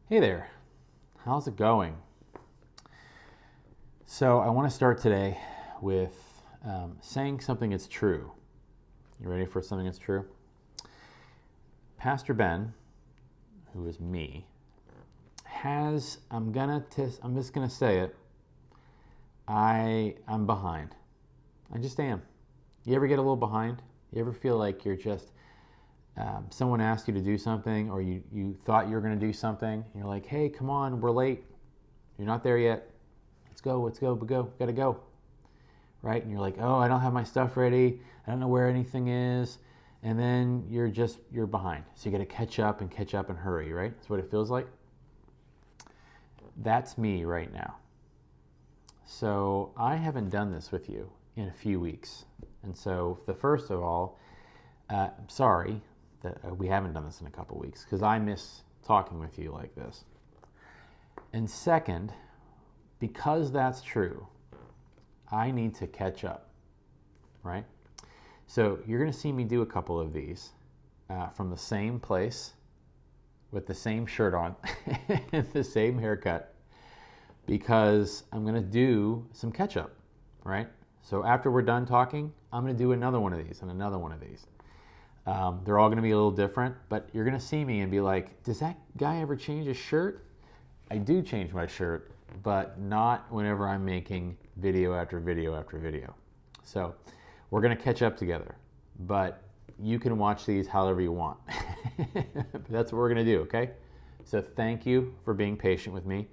Hey there, how's it going? So I want to start today with saying something that's true. You ready for something that's true? Pastor Ben, who is me, I'm just gonna say it, I'm behind. I just am. You ever get a little behind? You ever feel like you're just, someone asked you to do something, or you thought you were gonna do something, and you're like, hey, come on, we're late. You're not there yet. Let's go, gotta go. Right? And you're like, oh, I don't have my stuff ready. I don't know where anything is. And then you're behind. So you gotta catch up and hurry, right? That's what it feels like. That's me right now. So I haven't done this with you in a few weeks. And so the first of all, I'm sorry that we haven't done this in a couple weeks because I miss talking with you like this. And second, because that's true, I need to catch up, right? So you're going to see me do a couple of these from the same place with the same shirt on and the same haircut because I'm going to do some catch up, right? So after we're done talking, I'm going to do another one of these and another one of these. They're all going to be a little different, but you're going to see me and be like, does that guy ever change his shirt? I do change my shirt, but not whenever I'm making video after video after video. So we're going to catch up together, but you can watch these however you want. That's what we're going to do, okay? So thank you for being patient with me.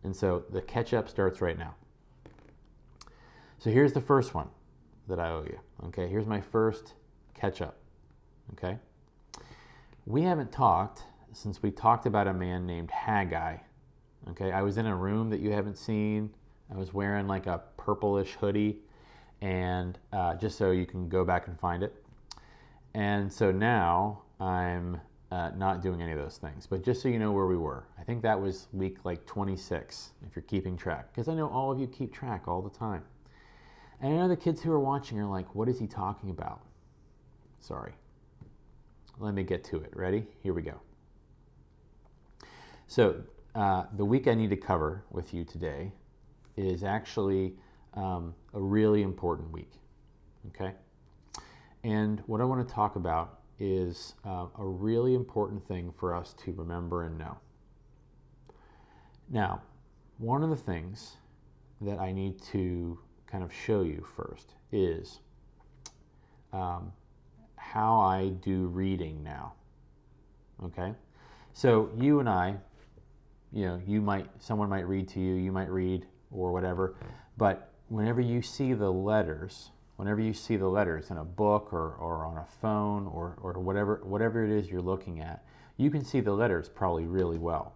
And so the catch up starts right now. So here's the first one that I owe you, okay? Here's my first catch up, okay? We haven't talked since we talked about a man named Haggai. Okay, I was in a room that you haven't seen. I was wearing like a purplish hoodie, and just so you can go back and find it. And so now I'm not doing any of those things. But just so you know where we were, I think that was week like 26, if you're keeping track. Because I know all of you keep track all the time. And I know the kids who are watching are like, what is he talking about? Sorry. Let me get to it. Ready? Here we go. So the week I need to cover with you today is actually a really important week, okay? And what I want to talk about is a really important thing for us to remember and know. Now, one of the things that I need to kind of show you first is how I do reading now, okay? So you and I, someone might read to you, you might read or whatever, but whenever you see the letters in a book or on a phone or whatever it is you're looking at, you can see the letters probably really well.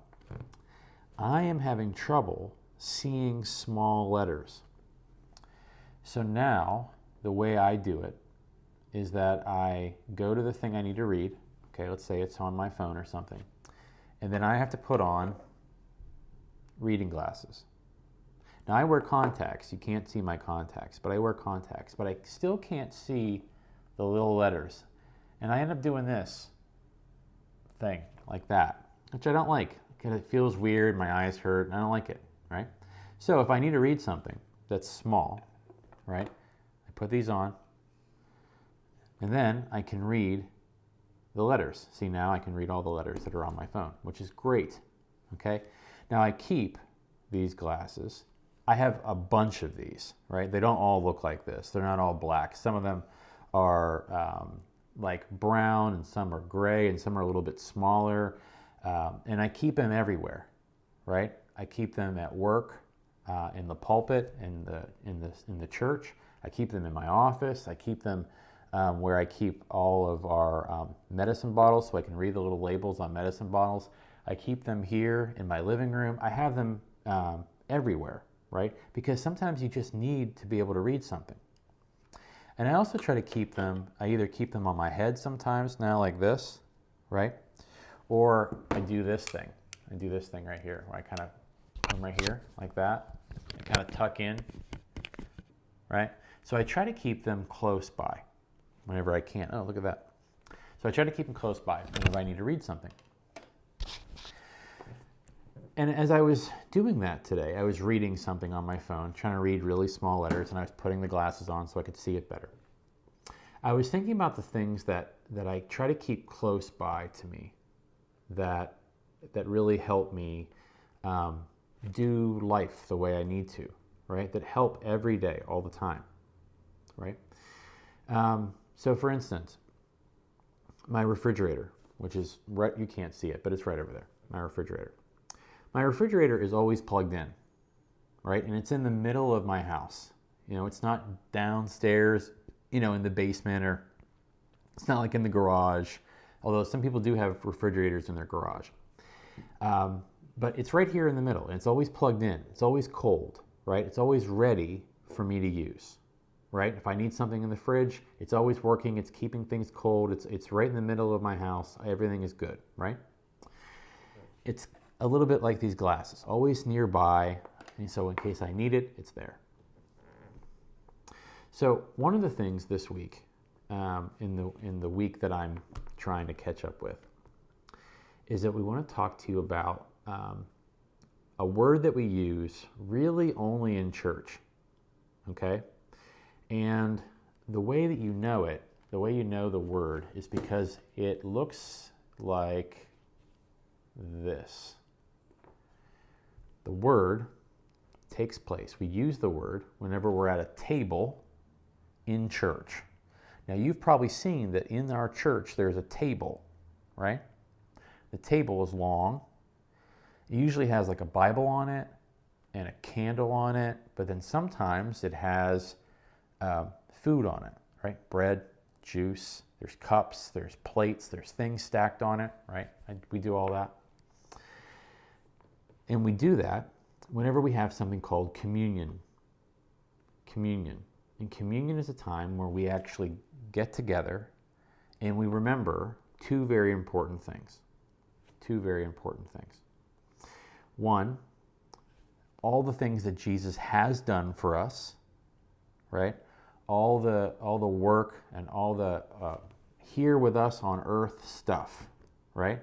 I am having trouble seeing small letters. So now the way I do it is that I go to the thing I need to read. Okay, let's say it's on my phone or something. And then I have to put on reading glasses. Now I wear contacts. You can't see my contacts, but I wear contacts. But I still can't see the little letters. And I end up doing this thing like that, which I don't like because it feels weird. My eyes hurt. And I don't like it, right? So if I need to read something that's small, right, I put these on. And then I can read the letters. See, now I can read all the letters that are on my phone, which is great, okay? Now I keep these glasses. I have a bunch of these, right? They don't all look like this. They're not all black. Some of them are like brown, and some are gray, and some are a little bit smaller. And I keep them everywhere, right? I keep them at work, in the pulpit, in the church. I keep them in my office. I keep them where I keep all of our medicine bottles so I can read the little labels on medicine bottles. I keep them here in my living room. I have them everywhere, right? Because sometimes you just need to be able to read something. And I also try to keep them, I either keep them on my head sometimes now like this, right? Or I do this thing. I do this thing right here where I kind of come right here like that and kind of tuck in, right? So I try to keep them close by whenever I can. Oh, look at that. So I try to keep them close by whenever I need to read something. And as I was doing that today, I was reading something on my phone, trying to read really small letters, and I was putting the glasses on so I could see it better. I was thinking about the things that I try to keep close by to me that really help me do life the way I need to, right? That help every day, all the time, right? So for instance, my refrigerator, which is right, you can't see it, but it's right over there, my refrigerator. My refrigerator is always plugged in, right? And it's in the middle of my house. It's not downstairs, in the basement, or it's not like in the garage, although some people do have refrigerators in their garage. But it's right here in the middle, and it's always plugged in. It's always cold, right? It's always ready for me to use, right? If I need something in the fridge, it's always working. It's keeping things cold. It's right in the middle of my house. Everything is good, right? It's a little bit like these glasses, always nearby, and so in case I need it, it's there. So one of the things this week, in the week that I'm trying to catch up with, is that we want to talk to you about a word that we use really only in church, okay? And the way that you know it, the way you know the word, is because it looks like this. The word takes place. We use the word whenever we're at a table in church. Now, you've probably seen that in our church there's a table, right? The table is long. It usually has like a Bible on it and a candle on it, but then sometimes it has food on it, right? Bread, juice, there's cups, there's plates, there's things stacked on it, right? We do all that. And we do that whenever we have something called communion. Communion. And communion is a time where we actually get together and we remember two very important things. Two very important things. One, all the things that Jesus has done for us, right? All the work and all the here with us on earth stuff, right?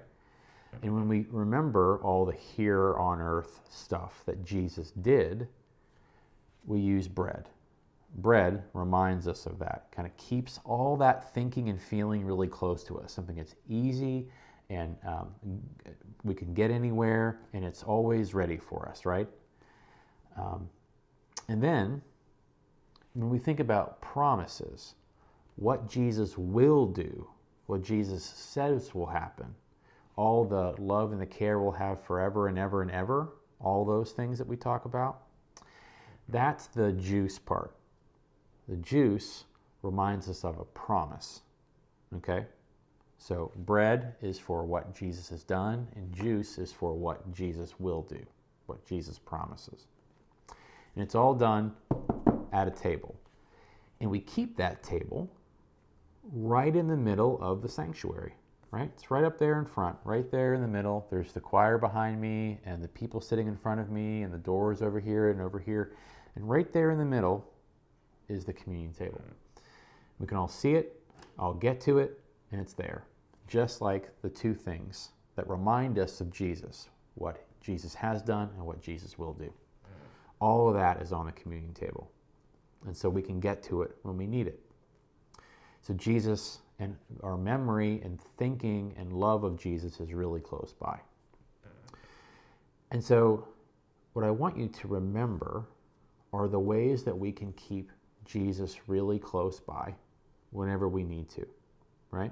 And when we remember all the here on earth stuff that Jesus did, we use bread. Bread reminds us of that, kind of keeps all that thinking and feeling really close to us, something that's easy and we can get anywhere, and it's always ready for us, right? And then, when we think about promises, what Jesus will do, what Jesus says will happen, all the love and the care we'll have forever and ever and ever, all those things that we talk about, that's the juice part. The juice reminds us of a promise, okay? So bread is for what Jesus has done, and juice is for what Jesus will do, what Jesus promises. And it's all done at a table. And we keep that table right in the middle of the sanctuary, right? It's right up there in front, right there in the middle. There's the choir behind me and the people sitting in front of me and the doors over here and over here. And right there in the middle is the communion table. We can all see it, I'll get to it, and it's there. Just like the two things that remind us of Jesus, what Jesus has done and what Jesus will do. All of that is on the communion table. And so we can get to it when we need it. So Jesus and our memory and thinking and love of Jesus is really close by. And so what I want you to remember are the ways that we can keep Jesus really close by whenever we need to, right?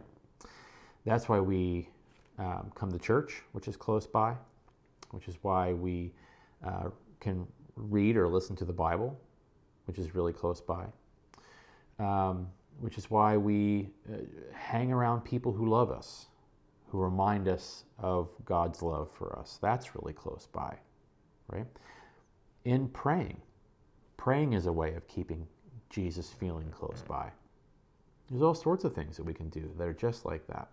That's why we come to church, which is close by, which is why we can read or listen to the Bible, which is really close by, which is why we hang around people who love us, who remind us of God's love for us. That's really close by, right? In praying. Praying is a way of keeping Jesus feeling close by. There's all sorts of things that we can do that are just like that.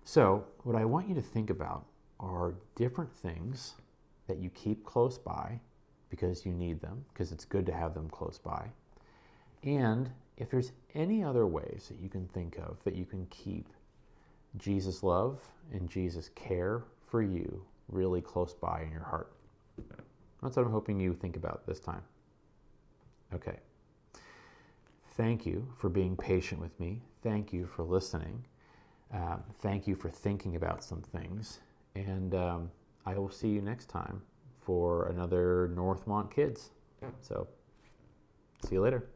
So, what I want you to think about are different things that you keep close by because you need them, because it's good to have them close by. And if there's any other ways that you can think of that you can keep Jesus' love and Jesus' care for you really close by in your heart. That's what I'm hoping you think about this time. Okay. Thank you for being patient with me. Thank you for listening. Thank you for thinking about some things. And I will see you next time for another Northmont Kids. So, see you later.